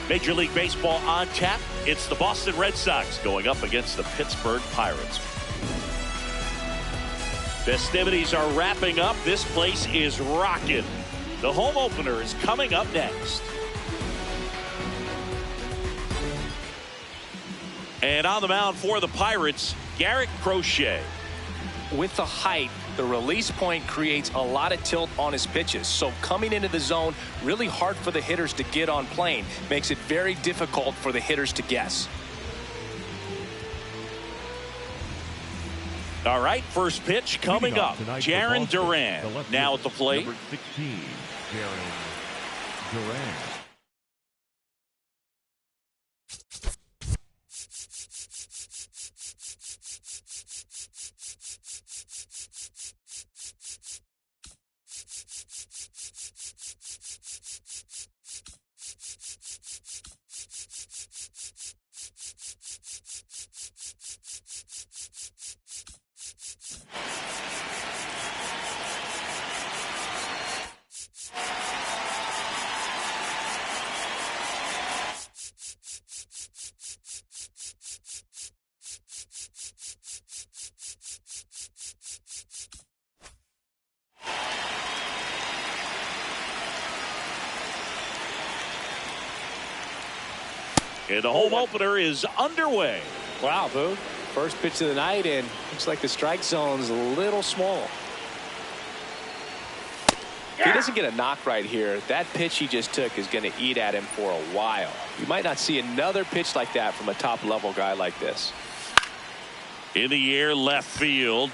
Major League Baseball on tap. It's the Boston Red Sox going up against the Pittsburgh Pirates. Festivities are wrapping up. This place is rocking. The home opener is coming up next. And on the mound for the Pirates, Garrett Crochet. With the height, the release point creates a lot of tilt on his pitches. So coming into the zone, really hard for the hitters to get on plane. Makes it very difficult for the hitters to guess. All right, first pitch coming up. Jarren Duran now at the plate. Number 16, Jarren Duran. And the home opener is underway. Wow, Boo. First pitch of the night, and looks like the strike zone's a little small. If he doesn't get a knock right here, that pitch he just took is going to eat at him for a while. You might not see another pitch like that from a top-level guy like this. In the air, left field.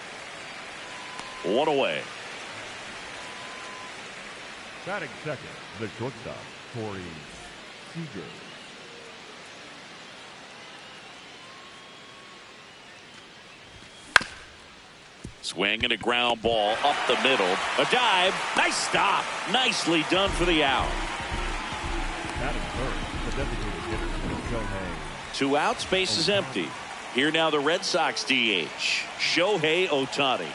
One away. Batting second, the shortstop, Corey Seager. Swing and a ground ball up the middle. A dive. Nice stop. Nicely done for the out. Batting first, the designated hitter, Shohei. 2 outs, base is empty. Here now the Red Sox DH, Shohei Ohtani.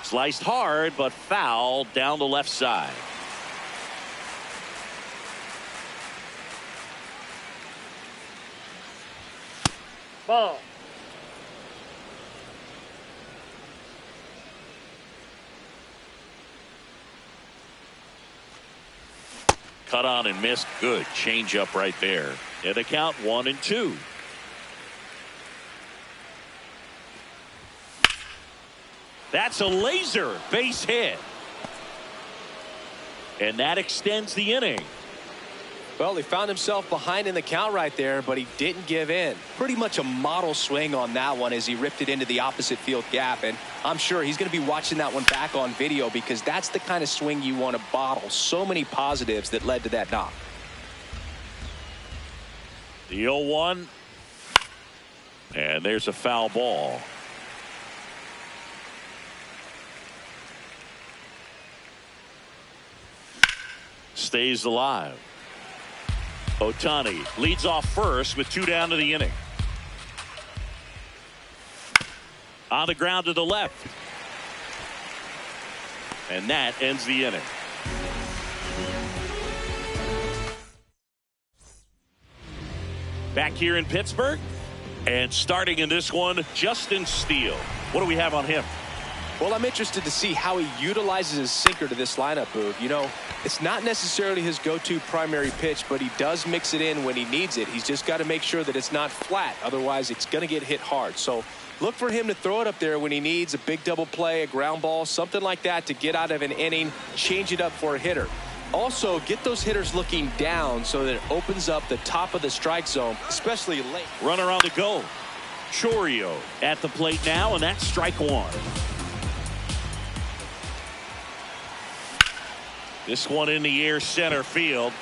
Sliced hard, but foul down the left side. Ball. Cut on and missed. Good change up right there. And the count 1-2. That's a laser base hit. And that extends the inning. Well, he found himself behind in the count right there, but he didn't give in. Pretty much a model swing on that one as he ripped it into the opposite field gap. And I'm sure he's going to be watching that one back on video because that's the kind of swing you want to bottle. So many positives that led to that knock. The 0-1. And there's a foul ball. Stays alive. Ohtani leads off first with 2 down to the inning. On the ground to the left. And that ends the inning. Back here in Pittsburgh. And starting in this one, Justin Steele. What do we have on him? Well, I'm interested to see how he utilizes his sinker to this lineup, Boog. You know, it's not necessarily his go-to primary pitch, but he does mix it in when he needs it. He's just got to make sure that it's not flat. Otherwise, it's going to get hit hard. So look for him to throw it up there when he needs a big double play, a ground ball, something like that to get out of an inning, change it up for a hitter. Also, get those hitters looking down so that it opens up the top of the strike zone, especially late. Runner on the go. Chourio at the plate now, and that's strike 1. This one in the air, center field.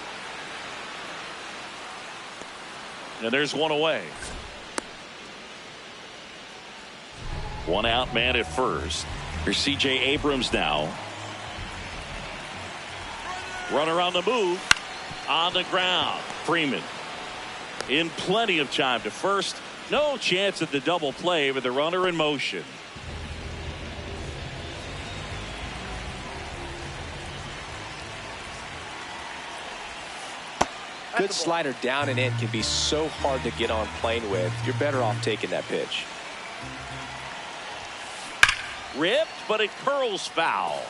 And there's one away. 1 out, man at first. Here's C.J. Abrams now. Runner on the move. On the ground. Freeman in plenty of time to first. No chance at the double play with the runner in motion. good slider down and in can be so hard to get on plane with. You're better off taking that pitch. Ripped, but it curls foul.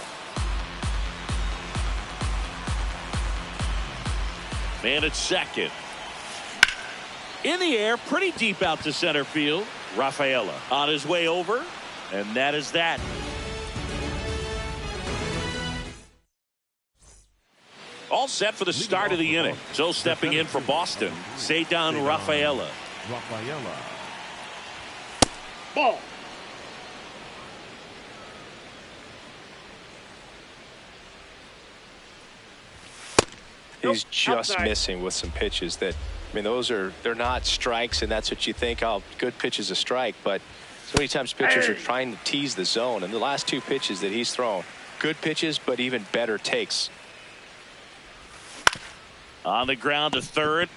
Man at second. In the air, pretty deep out to center field. Rafaela on his way over, and that is that. All set for the start of the inning. So stepping in for Boston, Ceddanne Rafaela. Ball. He's just outside. missing with some pitches that, I mean, they're not strikes, and that's what you think. Oh, good pitch is a strike, but so many times pitchers are trying to tease the zone, and the last two pitches that he's thrown, good pitches, but even better takes. On the ground to third.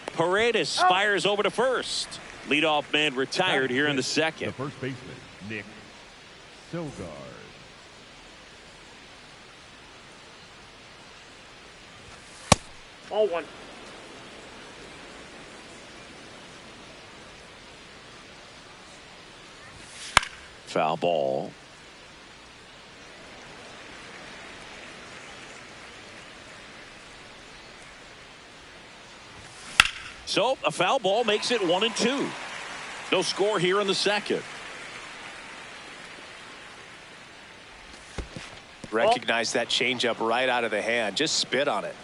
Paredes fires over to first. Leadoff man retired here in the second. The first baseman, Nick Silgard. Ball one. Foul ball. So a foul ball makes it 1-2. No score here in the second. Recognize that changeup right out of the hand. Just spit on it.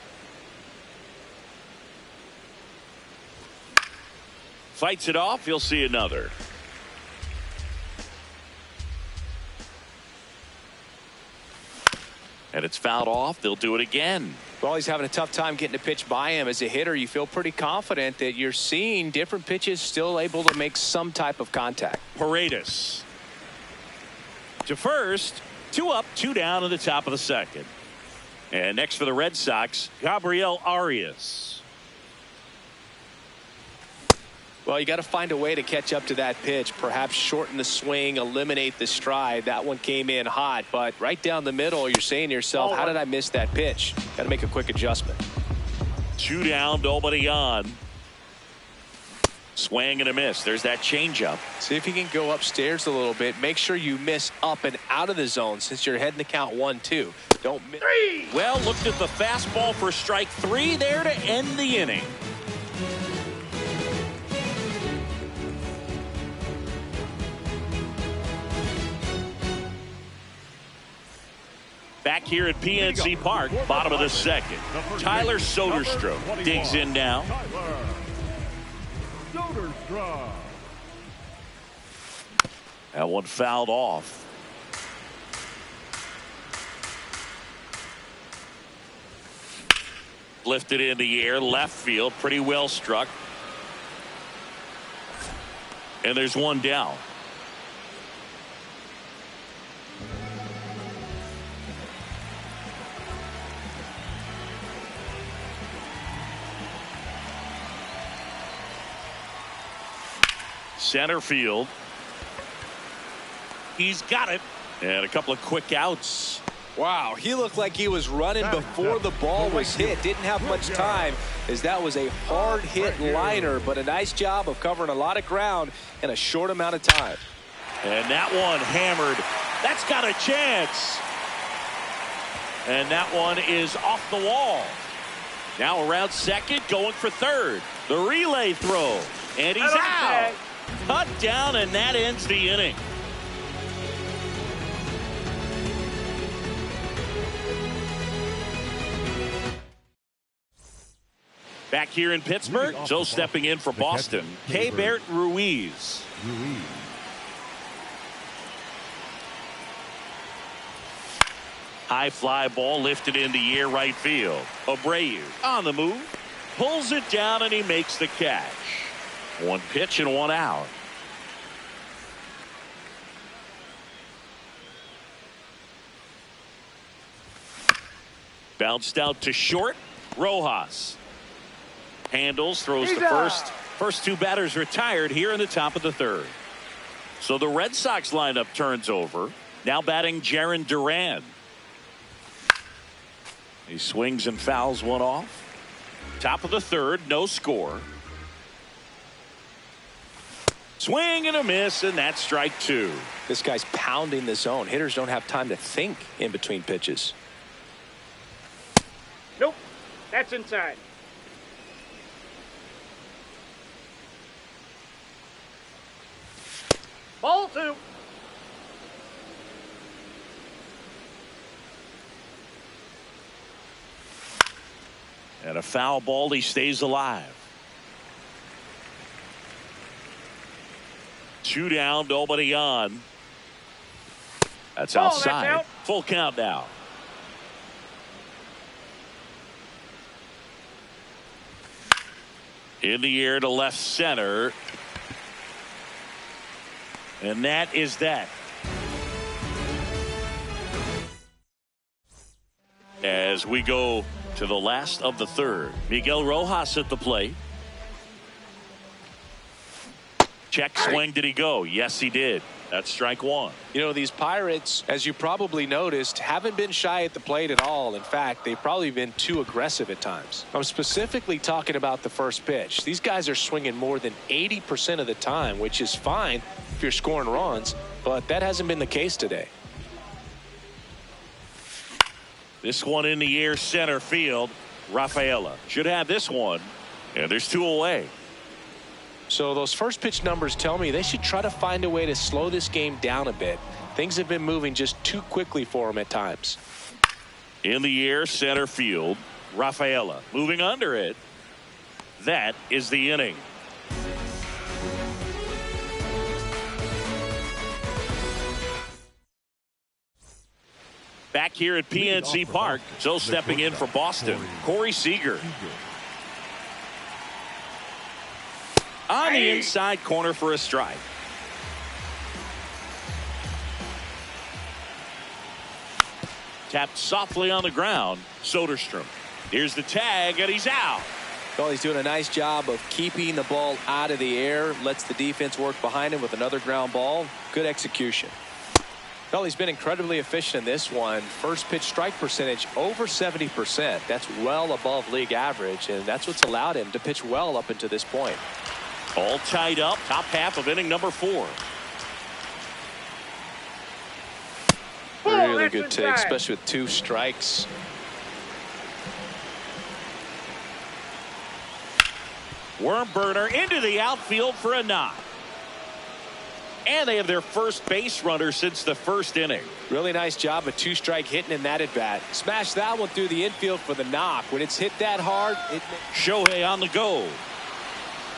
Fights it off. You'll see another. And it's fouled off. They'll do it again. Well, he's having a tough time getting a pitch by him. As a hitter, you feel pretty confident that you're seeing different pitches still able to make some type of contact. Paredes to first. 2 up, 2 down in the top of the second. And next for the Red Sox, Gabriel Arias. Well, you got to find a way to catch up to that pitch, perhaps shorten the swing, eliminate the stride. That one came in hot, but right down the middle, you're saying to yourself, how did I miss that pitch? Got to make a quick adjustment. 2 down, nobody on. Swing and a miss. There's that changeup. See if you can go upstairs a little bit. Make sure you miss up and out of the zone since you're heading to count 1-2. Don't miss. Well, looked at the fastball for strike 3 there to end the inning. Back here at PNC Park, bottom of the second. Tyler Soderstrom digs in now. That one fouled off. Lifted in the air, left field, pretty well struck. And there's one down. Center field. He's got it. And a couple of quick outs. Wow, he looked like he was running before the ball was hit. Didn't have much time as that was a hard hit liner, but a nice job of covering a lot of ground in a short amount of time. And that one hammered. That's got a chance. And that one is off the wall. Now around second, going for third. The relay throw. And he's out. Cut down, and that ends the inning. Back here in Pittsburgh, Joe stepping in for Boston. Keibert Ruiz. High fly ball lifted in the air right field. Abreu on the move. Pulls it down, and he makes the catch. One pitch and one out. Bounced out to short. Rojas handles, throws to first. First 2 batters retired here in the top of the third. So the Red Sox lineup turns over. Now batting Jarren Duran. He swings and fouls one off. Top of the third, no score. Swing and a miss, and that's strike two. This guy's pounding the zone. Hitters don't have time to think in between pitches. Nope. That's inside. Ball two. And a foul ball, he stays alive. Two down, nobody on. That's outside. That's out. Full count now. In the air to left center. And that is that. As we go to the last of the third, Miguel Rojas at the plate. Check swing. Did he go? Yes, he did. That's strike one. You know, these Pirates, as you probably noticed, haven't been shy at the plate at all. In fact, they've probably been too aggressive at times. I'm specifically talking about the first pitch. These guys are swinging more than 80% of the time, which is fine if you're scoring runs, but that hasn't been the case today. This one in the air, center field. Rafaela should have this one. And there's two away. So those first pitch numbers tell me they should try to find a way to slow this game down a bit. Things have been moving just too quickly for them at times. In the air, center field. Rafaela moving under it. That is the inning. Back here at PNC Park, so stepping in for Boston, Corey Seager. On the inside corner for a strike. Tapped softly on the ground. Soderstrom. Here's the tag, and he's out. Well, he's doing a nice job of keeping the ball out of the air. Lets the defense work behind him with another ground ball. Good execution. Well, he's been incredibly efficient in this one. First pitch strike percentage over 70%. That's well above league average, and that's what's allowed him to pitch well up until this point. All tied up, top half of inning number 4. Really good take, especially with 2 strikes. Worm burner into the outfield for a knock. And they have their first base runner since the first inning. Really nice job of 2-strike hitting in that at bat. Smash that one through the infield for the knock. When it's hit that hard, Shohei on the go.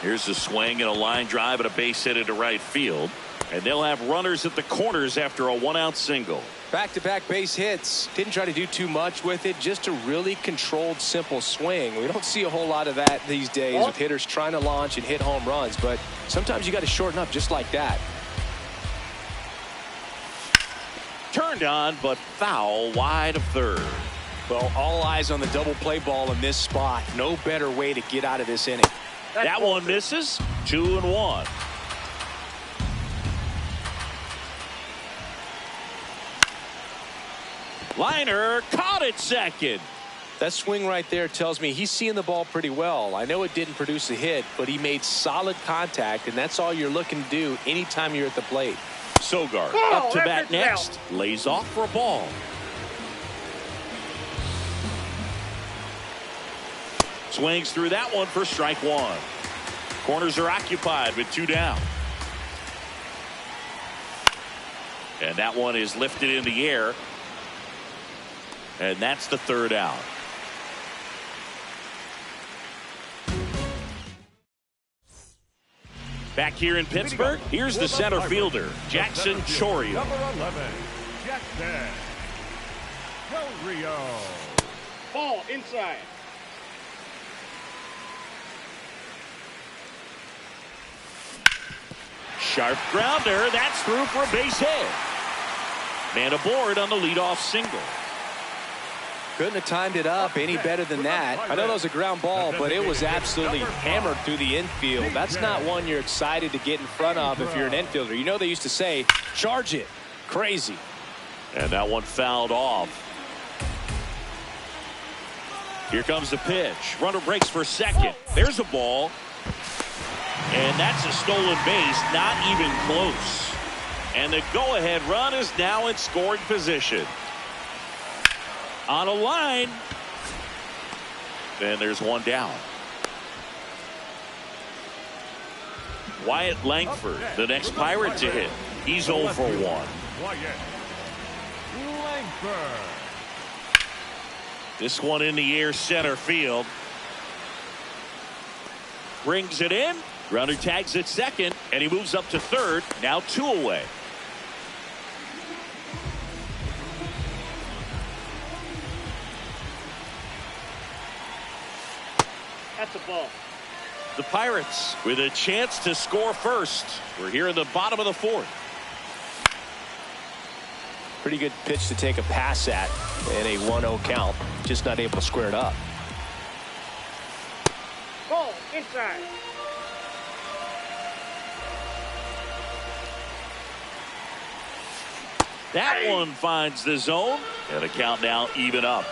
Here's the swing and a line drive and a base hit into right field. And they'll have runners at the corners after a 1-out single. Back-to-back base hits. Didn't try to do too much with it. Just a really controlled, simple swing. We don't see a whole lot of that these days with hitters trying to launch and hit home runs. But sometimes you got to shorten up just like that. Turned on, but foul wide of third. Well, all eyes on the double play ball in this spot. No better way to get out of this inning. That one misses. 2-1. Liner caught it second. That swing right there tells me he's seeing the ball pretty well. I know it didn't produce a hit, but he made solid contact, and that's all you're looking to do anytime you're at the plate. Sogard up to bat next. Lays off for a ball. Swings through that one for strike one. Corners are occupied with 2 down. And that one is lifted in the air. And that's the 3rd out. Back here in Pittsburgh, here's the center fielder, Jackson Chourio. Number 11, Jackson Chourio. Ball inside. Sharp grounder. That's through for a base hit. Man aboard on the leadoff single. Couldn't have timed it up any better than that. I know that was a ground ball, but it was absolutely hammered through the infield. That's not one you're excited to get in front of if you're an infielder. You know they used to say, charge it. Crazy. And that one fouled off. Here comes the pitch. Runner breaks for second. There's a ball. And that's a stolen base. Not even close. And the go-ahead run is now in scoring position. On a line. And there's one down. Wyatt Langford, the next Pirate to hit. He's 0 for 1. Wyatt Langford. This one in the air center field. Brings it in. Runner tags at second, and he moves up to third. Now 2 away. That's a ball. The Pirates with a chance to score first. We're here in the bottom of the 4th. Pretty good pitch to take a pass at in a 1-0 count. Just not able to square it up. Ball inside. That one finds the zone, and a count now even up.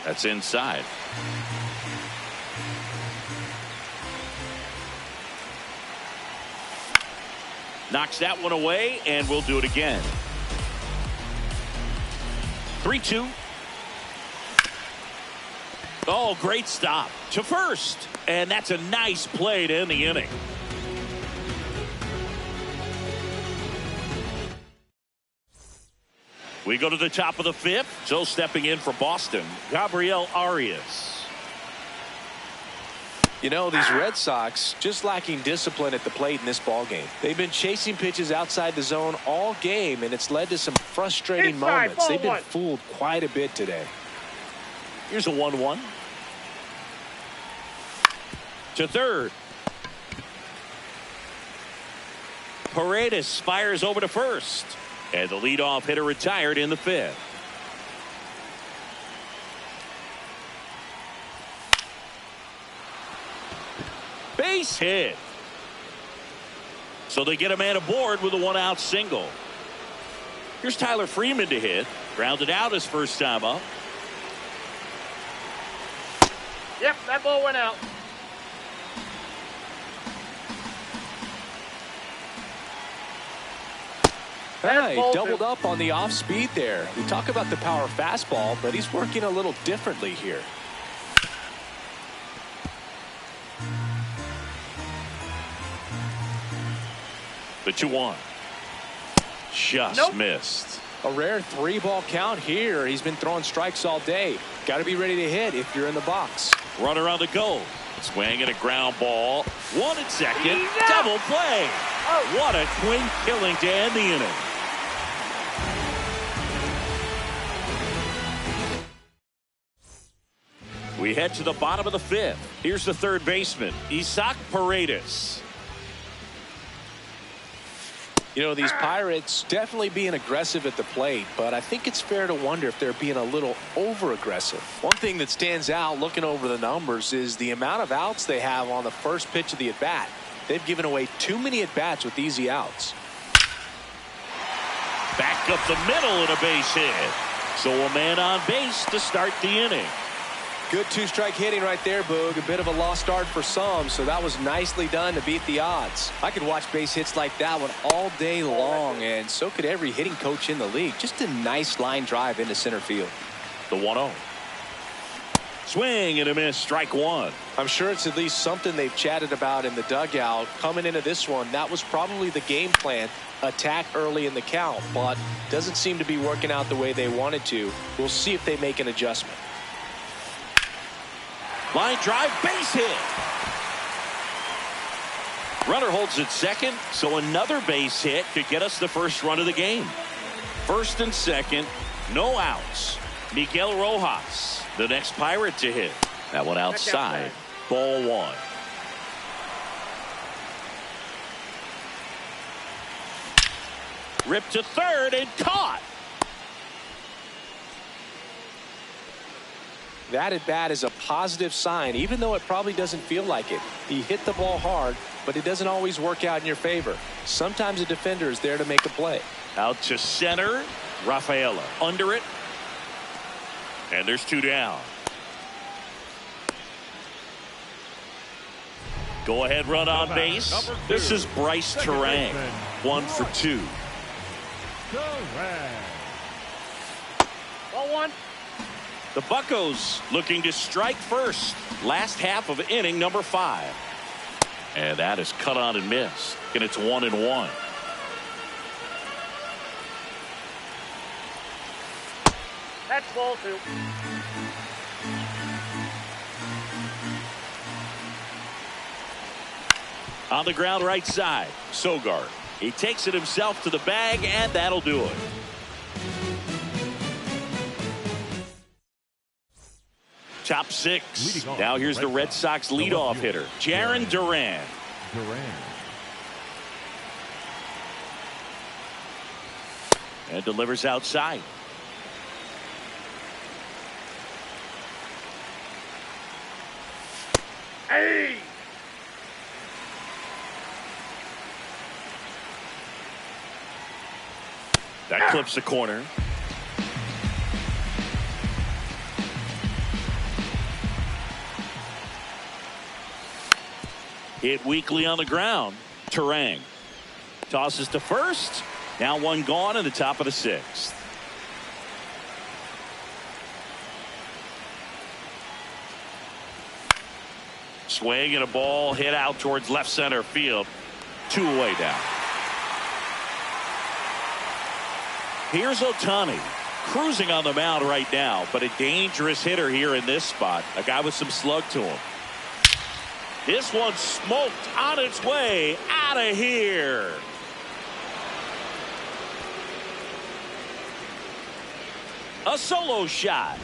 That's inside. Knocks that one away, and we'll do it again. 3-2. Oh, great stop to first. And that's a nice play to end the inning. We go to the top of the 5th. So stepping in for Boston, Gabriel Arias. You know, these Red Sox just lacking discipline at the plate in this ball game. They've been chasing pitches outside the zone all game, and it's led to some frustrating moments. They've been fooled quite a bit today. Here's a 1-1. To third. Paredes fires over to first. And the leadoff hitter retired in the 5th. Base hit. So they get a man aboard with a 1-out single. Here's Tyler Freeman to hit. Grounded out his first time up. Yep, that ball went out. Hey, doubled up on the off speed there. We talk about the power fastball, but he's working a little differently here. The 2-1. Just missed. A rare 3-ball count here. He's been throwing strikes all day. Got to be ready to hit if you're in the box. Runner on the go. Swing and a ground ball. 1 at second. Double play. What a clean killing to end the inning. We head to the bottom of the 5th. Here's the third baseman, Isaac Paredes. You know, these Pirates definitely being aggressive at the plate, but I think it's fair to wonder if they're being a little over-aggressive. One thing that stands out looking over the numbers is the amount of outs they have on the first pitch of the at-bat. They've given away too many at-bats with easy outs. Back up the middle and a base hit. So a man on base to start the inning. Good 2-strike hitting right there, Boog. A bit of a lost start for some, so that was nicely done to beat the odds. I could watch base hits like that one all day long, and so could every hitting coach in the league. Just a nice line drive into center field. The 1-0. Swing and a miss, strike 1. I'm sure it's at least something they've chatted about in the dugout. Coming into this one, that was probably the game plan. Attack early in the count, but doesn't seem to be working out the way they wanted to. We'll see if they make an adjustment. Line drive, base hit. Runner holds at second, so another base hit could get us the first run of the game. First and second, no outs. Miguel Rojas, the next Pirate to hit. That one outside. Ball 1. Ripped to third and caught. That at bat is a positive sign, even though it probably doesn't feel like it. He hit the ball hard, but it doesn't always work out in your favor. Sometimes a defender is there to make a play. Out to center. Rafaela under it. And there's 2 down. Go ahead run on base. This is Bryce Terang. 1 for 2. Ball 1. The Buccos looking to strike first. Last half of inning number 5. And that is cut on and missed. And it's 1-1. That's ball 2. On the ground right side, Sogard. He takes it himself to the bag, and that'll do it. Top 6. Now here's the Red Sox leadoff hitter, Jarren Duran. And delivers outside. Hey! That clips the corner. Hit weakly on the ground. Terang tosses to first. Now 1 gone in the top of the 6th. Swing and a ball hit out towards left center field. 2 away down. Here's Ohtani, cruising on the mound right now, but a dangerous hitter here in this spot. A guy with some slug to him. This one smoked on its way out of here. A solo shot.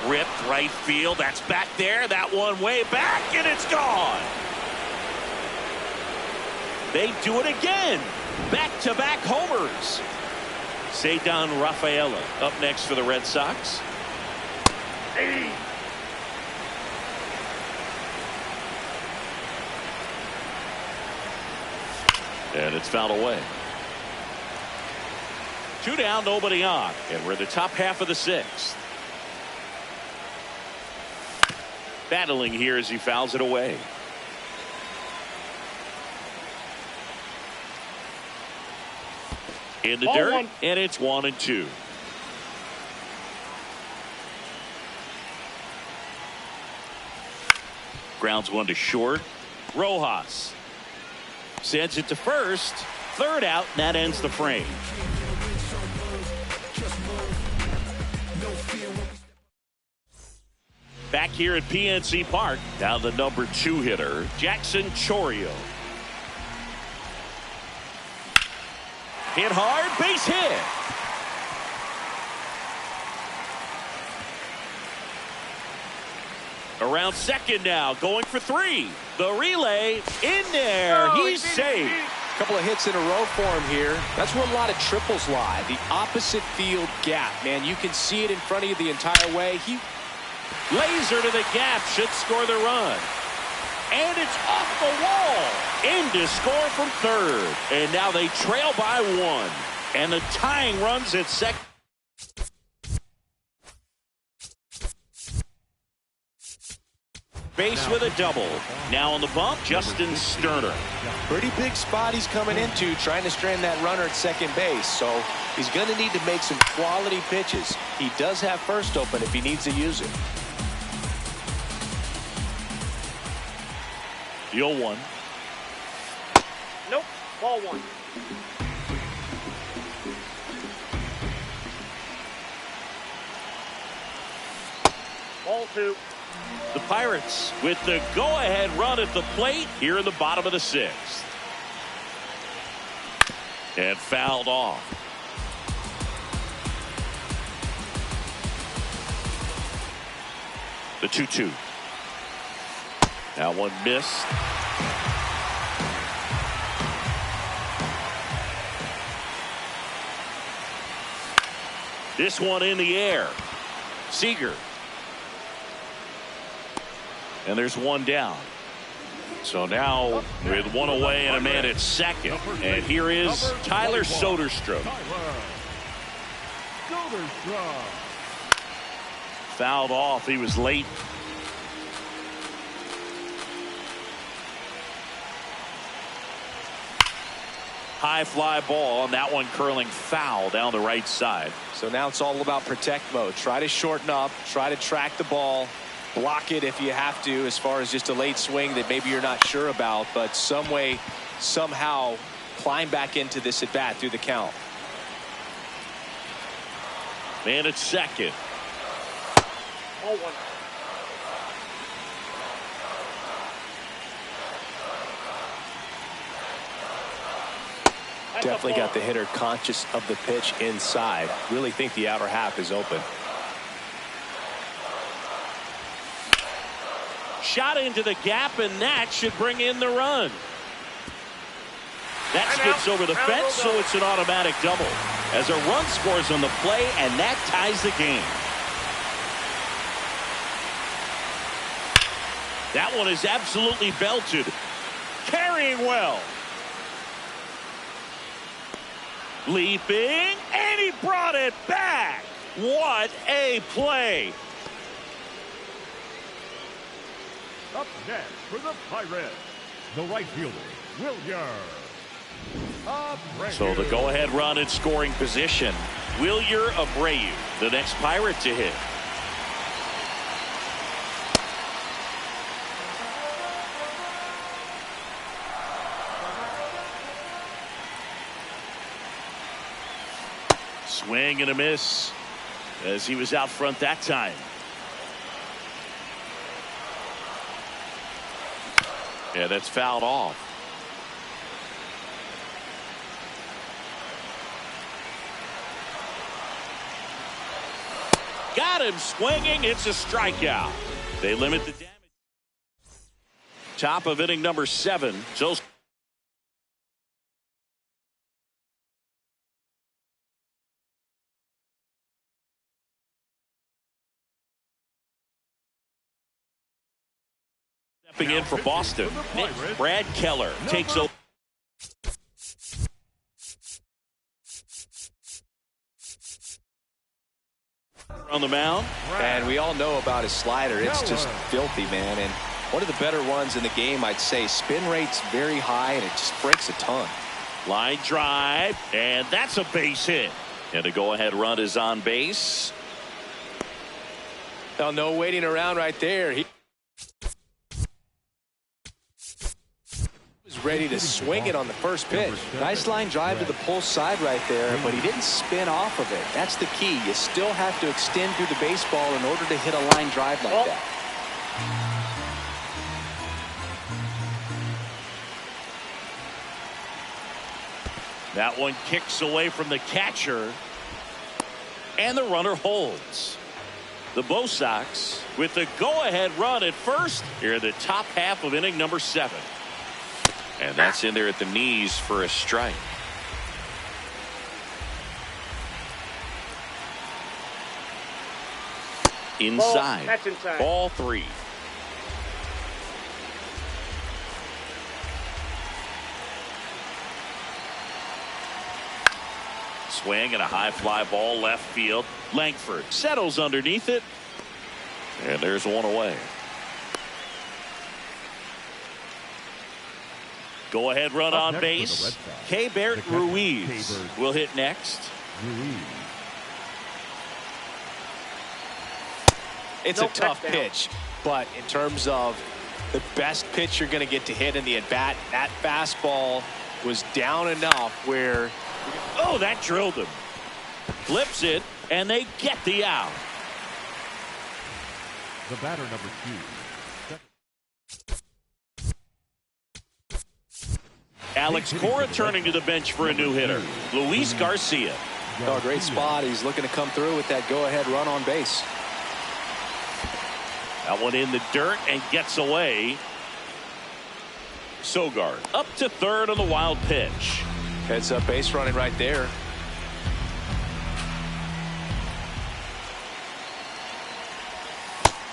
Ripped right field. That's back there. That one way back, and it's gone. They do it again. Back-to-back homers. Ceddanne Rafaela up next for the Red Sox. Hey. And it's fouled away. 2 down, nobody on. And we're in the top half of the 6th. Battling here as he fouls it away. In the dirt, 1. And it's 1-2. Grounds 1 to short. Rojas sends it to first. 3rd out, and that ends the frame. Back here at PNC Park, now the number 2 hitter, Jackson Chourio. Hit hard, base hit. Around second now, going for 3. The relay in there. He's safe. A couple of hits in a row for him here. That's where a lot of triples lie. The opposite field gap, man. You can see it in front of you the entire way. He laser to the gap should score the run. And it's off the wall. In to score from 3rd. And now they trail by 1. And the tying runs at second. Base with a double. Now on the bump, Justin Sterner. Pretty big spot he's coming into, trying to strand that runner at second base. So he's going to need to make some quality pitches. He does have first open if he needs to use it. The 0-1. Nope. Ball 1. Ball 2. The Pirates with the go-ahead run at the plate here in the bottom of the 6th. And fouled off. The 2-2. Now one missed. This one in the air. Seager. And there's 1 down. So now with one away and a man at second. And here is Tyler Soderstrom. Fouled off. He was late. High fly ball, and that one curling foul down the right side. So now it's all about protect mode. Try to shorten up, try to track the ball, block it if you have to, as far as just a late swing that maybe you're not sure about, but some way, somehow climb back into this at bat through the count. Man at second. Ball 1. Definitely got the hitter conscious of the pitch inside. Really think the outer half is open. Shot into the gap, and that should bring in the run. That skips over the fence, so it's an automatic double. As a run scores on the play, and that ties the game. That one is absolutely belted. Carrying well. Leaping, and he brought it back. What a play. Up next for the Pirates, the right fielder, Wilyer. So the go-ahead run in scoring position. Wilyer Abreu, the next Pirate to hit. Swing and a miss as he was out front that time. Yeah, that's fouled off. Got him swinging. It's a strikeout. They limit the damage. Top of inning number 7. So stepping in for Boston, Brad Keller takes over. On the mound. And we all know about his slider. It's just filthy, man. And one of the better ones in the game, I'd say. Spin rate's very high, and it just breaks a ton. Line drive, and that's a base hit. And a go-ahead run is on base. Now, no waiting around right there. He was ready to swing it on the first pitch. Nice line drive to the pull side right there, but he didn't spin off of it. That's the key. You still have to extend through the baseball in order to hit a line drive like that. That one kicks away from the catcher, and the runner holds. The Bo Sox with the go-ahead run at first here in the top half of inning number 7. And that's in there at the knees for a strike. Inside. That's inside. Ball 3. Swing and a high fly ball left field. Langford settles underneath it. And there's one away. Go ahead run on base. Keibert Ruiz will hit next. It's a tough pitch, but in terms of the best pitch you're going to get to hit in the at-bat, that fastball was down enough where... Oh, that drilled him. Flips it, and they get the out. The batter number 2. Alex Cora turning to the bench for a new hitter. Luis Garcia. Oh, great spot. He's looking to come through with that go-ahead run on base. That one in the dirt and gets away. Sogard up to third on the wild pitch. Heads up base running right there.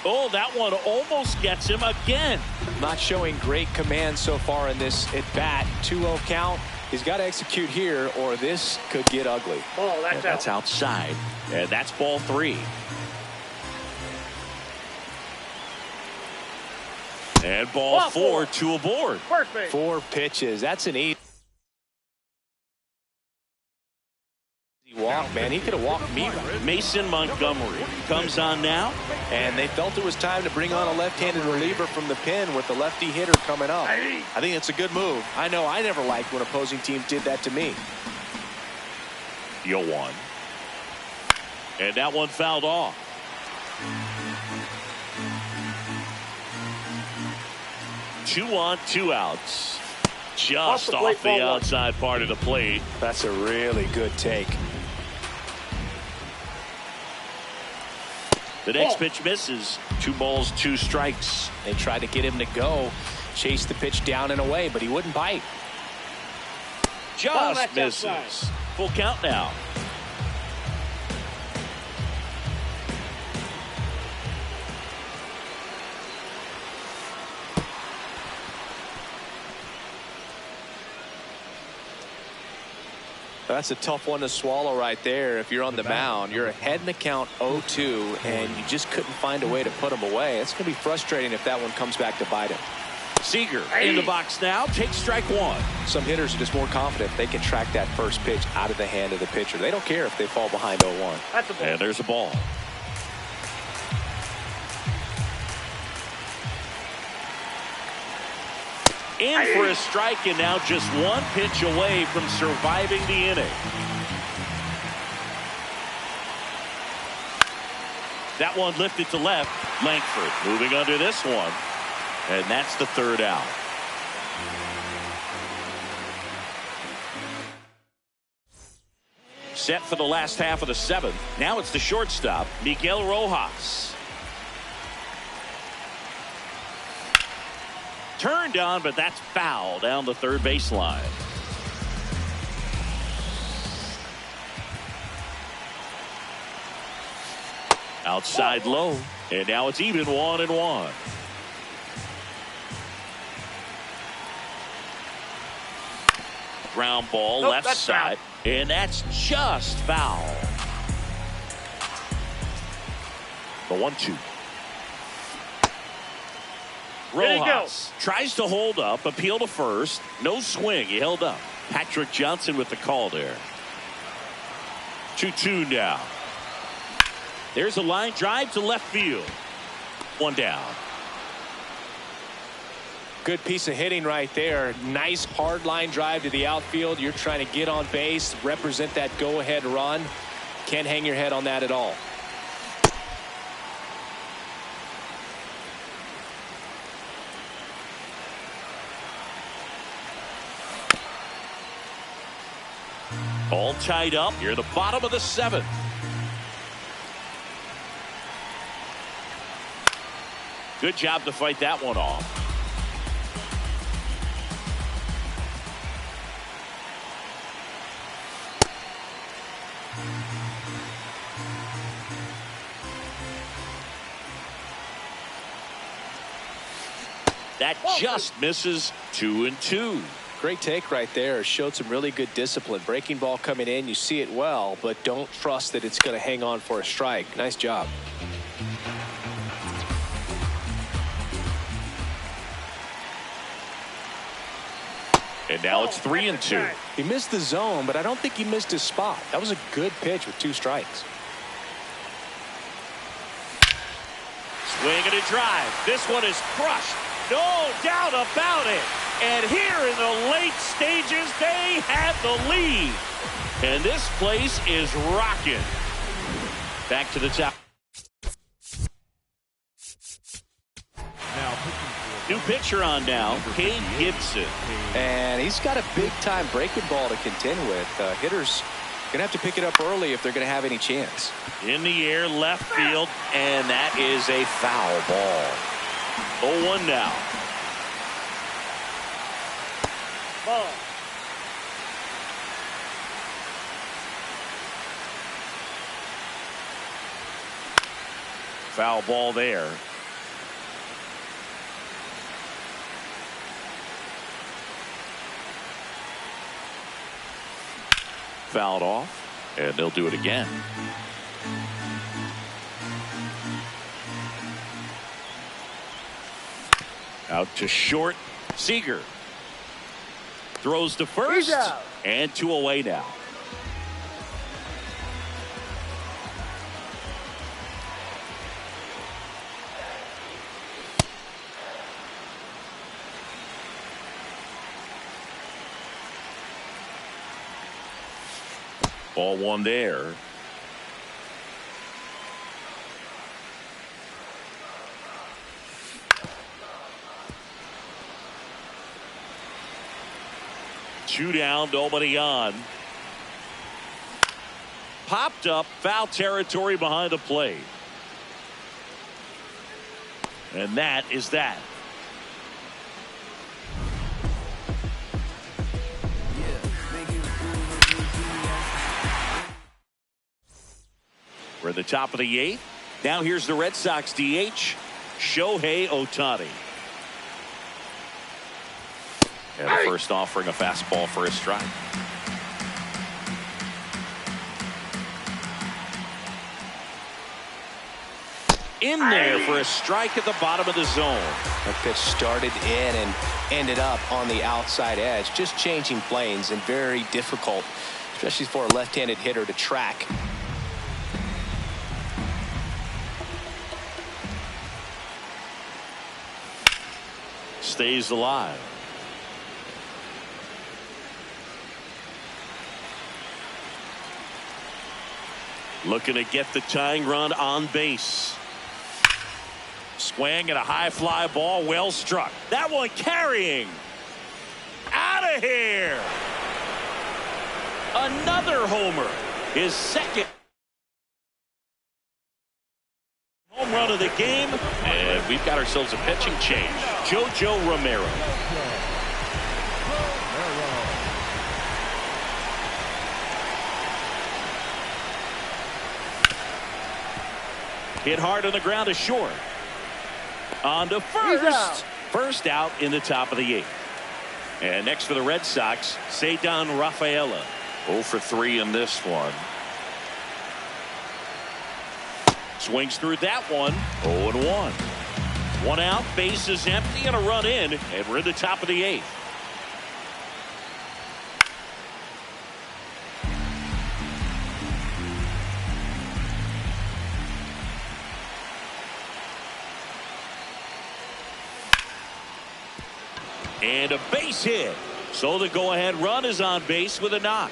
Oh, that one almost gets him again. Not showing great command so far in this at bat. 2-0 count. He's got to execute here or this could get ugly. Ball, That's outside. And that's ball 3. And ball 4, 2 aboard. First base. 4 pitches. That's an easy walk, man. He could have walked me. Mason Montgomery comes on now. And they felt it was time to bring on a left-handed reliever from the pen with the lefty hitter coming up. I think it's a good move. I know I never liked when opposing teams did that to me. 0-1. And that one fouled off. Two on, 2 outs. Just off the outside part of the plate. That's a really good take. The next pitch misses. 2 balls, 2 strikes. They tried to get him to go, chase the pitch down and away, but he wouldn't bite. Just misses. Full count now. That's a tough one to swallow right there. If you're on the mound, you're ahead in the count 0-2, and you just couldn't find a way to put him away. It's going to be frustrating if that one comes back to bite him. Seager in the box now. Takes strike 1. Some hitters are just more confident they can track that first pitch out of the hand of the pitcher. They don't care if they fall behind 0-1. That's a ball. And there's a ball. In for a strike, and now just 1 pitch away from surviving the inning. That one lifted to left. Langford moving under this one. And that's the 3rd out. Set for the last half of the 7th. Now it's the shortstop, Miguel Rojas. Turned on, but that's foul down the 3rd baseline. Outside low, and now it's even 1-1. Ground ball left side, and that's just foul. The 1-2. Rojas tries to hold up, appeal to first. No swing. He held up. Patrick Johnson with the call there. 2-2 now. There's a line drive to left field. 1 down. Good piece of hitting right there. Nice hard line drive to the outfield. You're trying to get on base, represent that go-ahead run. Can't hang your head on that at all. All tied up here at the bottom of the 7th. Good job to fight that one off. That just misses. 2-2. Great take right there. Showed some really good discipline. Breaking ball coming in, you see it well, but don't trust that it's going to hang on for a strike. Nice job. And now it's 3-2. He missed the zone, but I don't think he missed his spot. That was a good pitch with 2 strikes. Swing and a drive. This one is crushed. No doubt about it. And here in the late stages, they have the lead. And this place is rocking. Back to the top. New pitcher on now, Kane Gibson. And he's got a big-time breaking ball to contend with. Hitters going to have to pick it up early if they're going to have any chance. In the air, left field, and that is a foul ball. 0-1 now. Ball. Foul ball there. fouled off, and they'll do it again. Out to short. Seager throws to first, and 2 away now. Ball 1 there. Two down, nobody on. Popped up, foul territory behind the plate. And that is that. We're at the top of the 8th. Now here's the Red Sox DH, Shohei Ohtani. And the first offering, a fastball for a strike. In there for a strike at the bottom of the zone. That pitch started in and ended up on the outside edge, just changing planes, and very difficult, especially for a left-handed hitter, to track. Stays alive. Looking to get the tying run on base. Swing and a high fly ball, well struck. That one carrying. Out of here. Another homer. His second home run of the game. And we've got ourselves a pitching change. JoJo Romero. Hit hard on the ground to short. On to first. First out in the top of the 8th. And next for the Red Sox, Ceddanne Rafaela. 0 for 3 in this one. Swings through that one. 0-1. 1 out, base is empty, and a run in, and we're in the top of the 8th. And a base hit. So the go-ahead run is on base with a knock.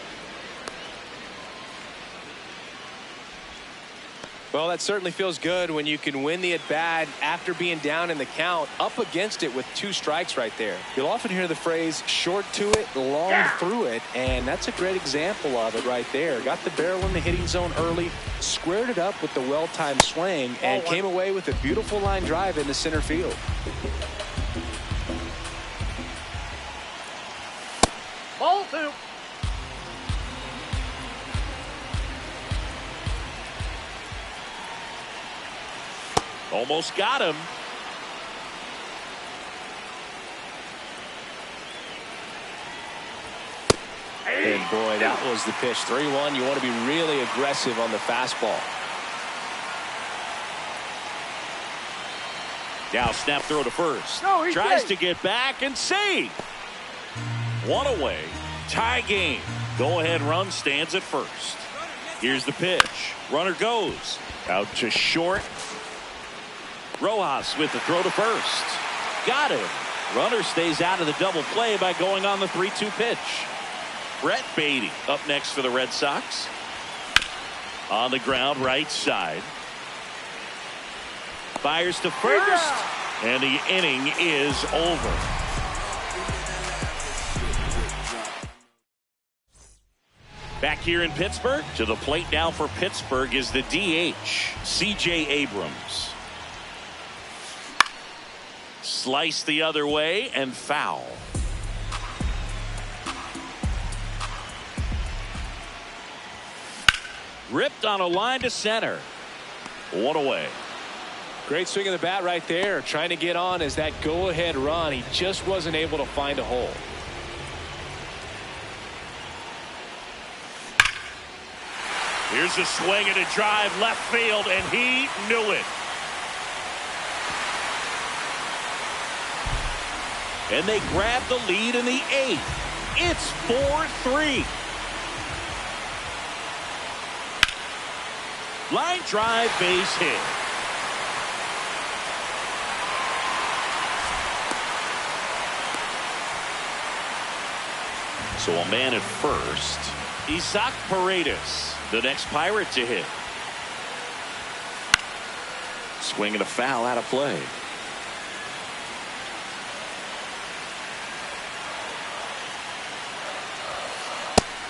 Well, that certainly feels good when you can win the at-bat after being down in the count, up against it with 2 strikes right there. You'll often hear the phrase short to it, long through it, and that's a great example of it right there. Got the barrel in the hitting zone early, squared it up with the well-timed swing, and came away with a beautiful line drive into center field. Ball 2. Almost got him. And boy, that was the pitch. 3-1. You want to be really aggressive on the fastball. Now snap throw to first. No, tries safe. to get back and save. 1 away. Tie game. Go ahead run stands at first. Here's the pitch. Runner goes. Out to short. Rojas with the throw to first. Got him. Runner stays out of the double play by going on the 3-2 pitch. Brett Beatty up next for the Red Sox. On the ground right side. Fires to first. And the inning is over. Back here in Pittsburgh. To the plate now for Pittsburgh is the DH, C.J. Abrams. Slice the other way and foul. Ripped on a line to center. 1 away. Great swing of the bat right there. Trying to get on as that go-ahead run. He just wasn't able to find a hole. Here's a swing and a drive left field, and he knew it. And they grab the lead in the 8th. It's 4-3. Line drive, base hit. So a man at first. Isaac Paredes, the next Pirate to hit. Swing and a foul out of play.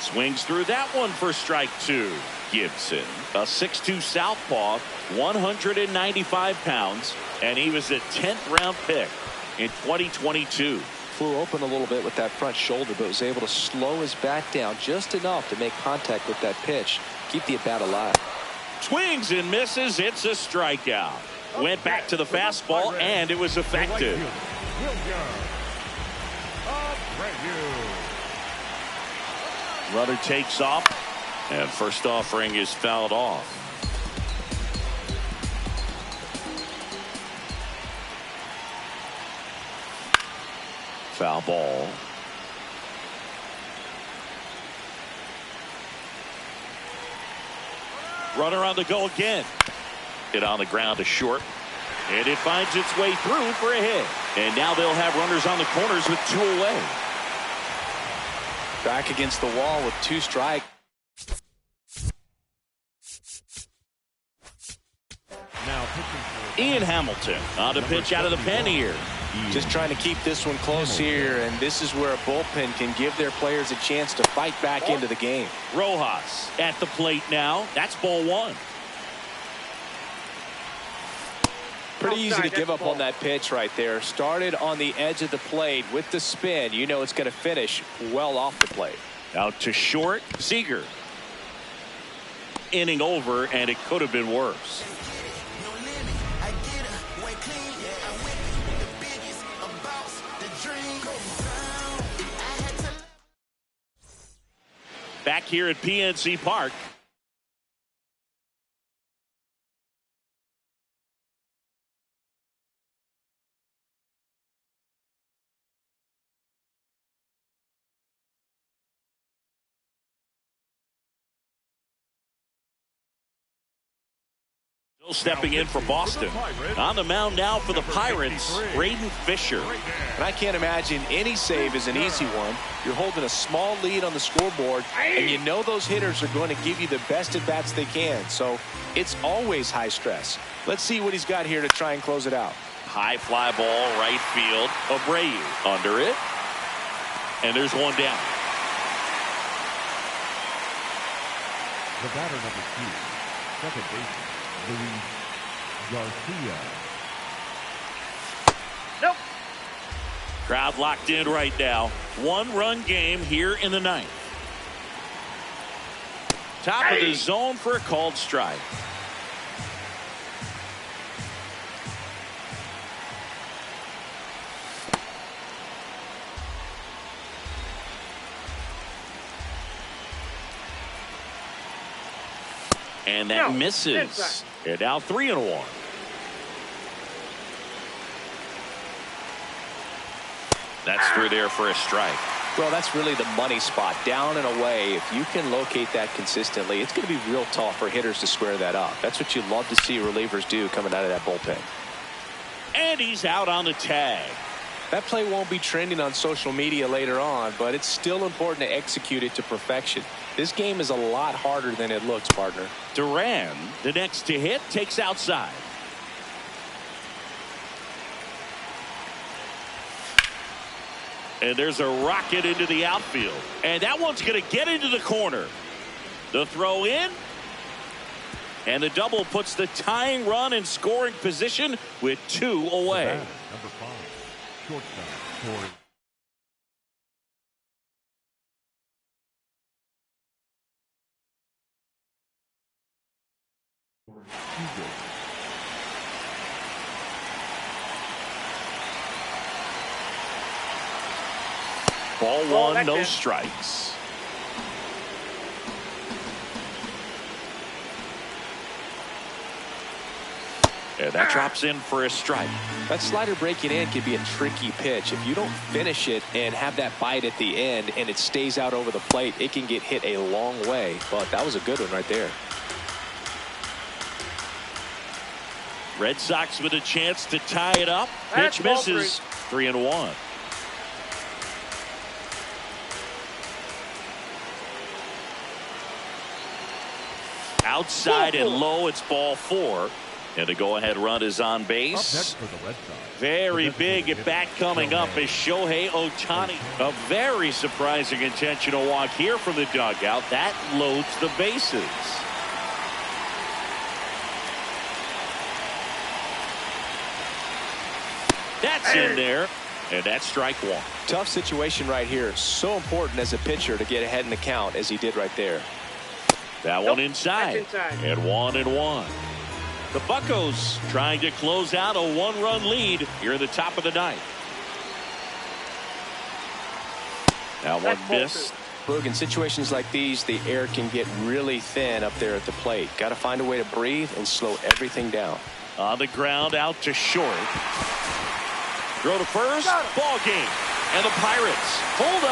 Swings through that one for strike 2. Gibson, a 6'2 southpaw, 195 pounds, and he was a 10th round pick in 2022. Flew open a little bit with that front shoulder, but was able to slow his bat down just enough to make contact with that pitch. Keep the at-bat alive. Swings and misses. It's a strikeout. Went back to the fastball, and it was effective. Runner takes off, and first offering is fouled off. Foul ball. Runner on the go again. Hit on the ground to short. And it finds its way through for a hit. And now they'll have runners on the corners with 2 away. Back against the wall with 2 strikes. Now Ian Hamilton on to pitch out of the pen here. Just trying to keep this one close here, and this is where a bullpen can give their players a chance to fight back into the game. Rojas at the plate now. That's ball 1. Pretty easy to give up on that pitch right there. Started on the edge of the plate with the spin. You know it's going to finish well off the plate. Out to short. Seager. Inning over, and it could have been worse. Back here at PNC Park. Still stepping in for Boston. On the mound now for the Pirates, Braden Fisher. And I can't imagine any save is an easy one. You're holding a small lead on the scoreboard, and you know those hitters are going to give you the best at-bats they can. So it's always high stress. Let's see what he's got here to try and close it out. High fly ball, right field. Abreu under it. And there's one down. The batter number 2, second baseman, Luis Garcia. Nope. Crowd locked in right now. 1-run game here in the 9th. Top of the zone for a called strike. And that misses. And now 3-1. That's through there for a strike. Well, that's really the money spot. Down and away. If you can locate that consistently, it's going to be real tough for hitters to square that up. That's what you love to see relievers do coming out of that bullpen. And he's out on the tag. That play won't be trending on social media later on, but it's still important to execute it to perfection. This game is a lot harder than it looks, partner. Duran, the next to hit, takes outside. And there's a rocket into the outfield. And that one's going to get into the corner. The throw in. And the double puts the tying run in scoring position with 2 away. Number 5, shortstop, Corey. Ball 1, no strikes. And that drops in for a strike. That slider breaking in can be a tricky pitch. If you don't finish it and have that bite at the end and it stays out over the plate, it can get hit a long way. But that was a good one right there. Red Sox with a chance to tie it up. That's Pitch misses. 3-1. Outside and low, it's ball 4. And the go-ahead run is on Up base. next for the Red Sox. Very big at bat coming up is Shohei Ohtani. A very surprising intentional walk here from the dugout. That loads the bases. That's in there. And that's strike 1. Tough situation right here. So important as a pitcher to get ahead in the count as he did right there. That one inside. That's inside. And 1-1. The Buccos trying to close out a 1-run lead here in the top of the 9th. Now one missed. Boog, in situations like these, the air can get really thin up there at the plate. Got to find a way to breathe and slow everything down. On the ground, out to short. Throw to first. Ball game. And the Pirates hold on.